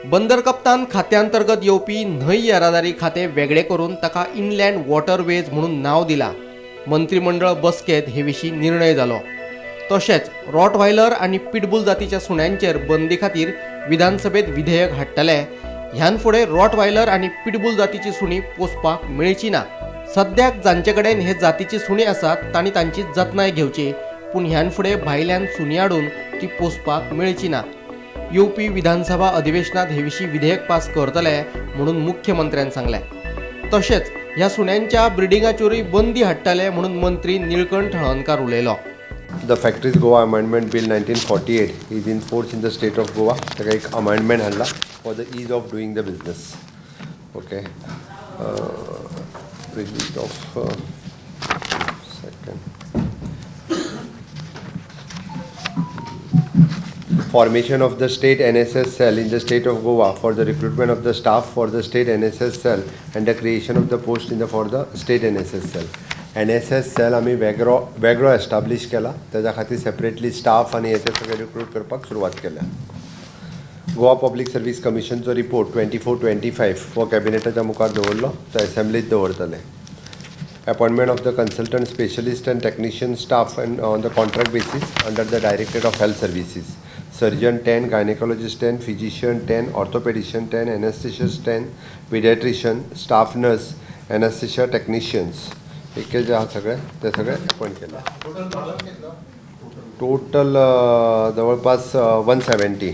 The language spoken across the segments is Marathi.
बंदर कप्तान खात्यांतर्गत येवपी न्हय येरादारी खाते वेगळे करून ताका इनलँड वॉटरवेज म्हणून नाव दिला। मंत्रिमंडळ बसकेत हे विशीं निर्णय जालो। तशेंच रॉटव्हायलर आनी पिटबुल जातीच्या सुण्यांचेर बंदी खातीर विधानसभेत विधेयक हाडटले। ह्यान फुडें रॉटव्हायलर आनी पिटबुल जातीची सुणी पोसपाक मेळची ना। सद्याक जांचे कडेन हे जातीची सुणी आसात तांणी तांची जतनाय घेवची, पूण ह्यान फुडें भायल्यान सुणी हाडून ती पोसपाक मेळची ना। येवपी विधानसभा अधिवेशनात हे विशीं विधेयक पास करतले म्हणून मुख्यमंत्र्यान सांगले। तशेंच ह्या सुण्यांच्या ब्रिडिंगाचेरूय बंदी हाडटले म्हणून मंत्री निळकंठ हळर्णकार उलयलो। The Factories Goa Amendment Bill 1948 is in force in the state of Goa. ताका एक amendment हाडला for the ease of doing the business. Okay. Release of second. Formation of the state NSS cell in the state of Goa for the recruitment of the staff for the state NSS cell and the creation of the post in the for the state NSS cell. NSS cell आम्ही वेगळो एस्टाब्लिश केला, त्याच्या खातीर सेपरेटली स्टाफ आनी हेचे सगळे रिक्रूट करपाक सुरवात केल्या। गोवा पब्लीक सर्वीस कमिशनचो रिपोर्ट 24-25 हो कॅबिनेटाच्या मुखार दवरलो, तो असेंब्लीत दवरतले। Appointment of the consultant specialist and technician staff and on the contract basis under the directorate of health services. Surgeon 10, gynaecologist 10, physician 10, orthopaedician 10, anaesthetist 10, paediatrician, staff nurse, anaesthesia technicians हे जे सगळे ते सगळे अपॉइंट केले। टोटल जवळपास 170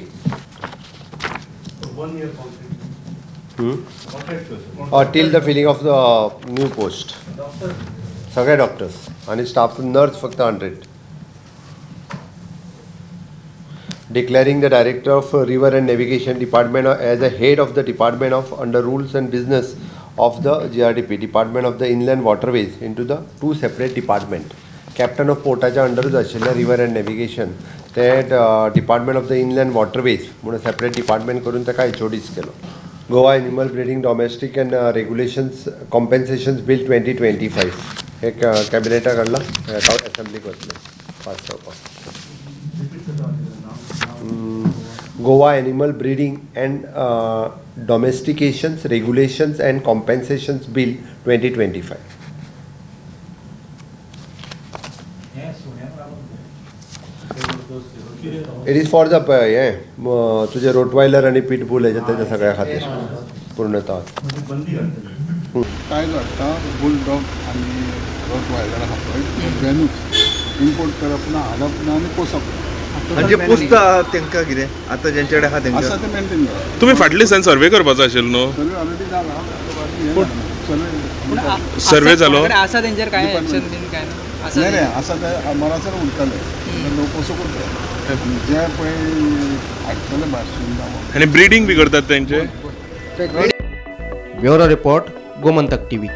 till the filling of the new post सगळे डॉक्टर्स आणि स्टाफ नर्स फक्त 100। Declaring the director of River and Navigation Department as a head of the Department of under Rules and Business of the GRDP, Department of the Inland Waterways into the two separate department. Captain of Portaच्या अंडरच आशिल्ले River and Navigation ते Department of the Inland Waterways म्हणून सेपरेट डिपार्टमेंट करून ताका HODs केलो। Goa animal breeding domestic and regulations compensations bill 2025 हे कॅबिनेटाक हाडला, असेंब्लीक वतले पास जावपाक। Goa Animal Breeding and Domestications Regulations and Compensations Bill 2025. It is for the तुझे रोटवायलर आणि पिटबुल याच्या त्याच्या सगळ्या खातीर पूर्णतः काय घडटा बुलडॉग आणि रोटवायलर आहा पळय वेन्यूज इम्पोर्ट करप ना, हाडप ना आनी पोसप ना। म्हणजे पुसता तेंका कितें आतां जेंचे कडेन आहा तेंका आसा ते मेंटेन करप। तुम्ही फाटले दिसांनी सर्वे करपाचो आशिल्लो न्हू? सर्वे ऑलरेडी जाला, सर्वे जालो आसा तेंचेर काय एक्शन बीन काय आसा रे, आसा ते मरासर उरतले लोक पोसू करतले जे पळय हाडटले भायर आनी ब्रिडींग बी करतात तेंचे। Bureau report Gomantak TV.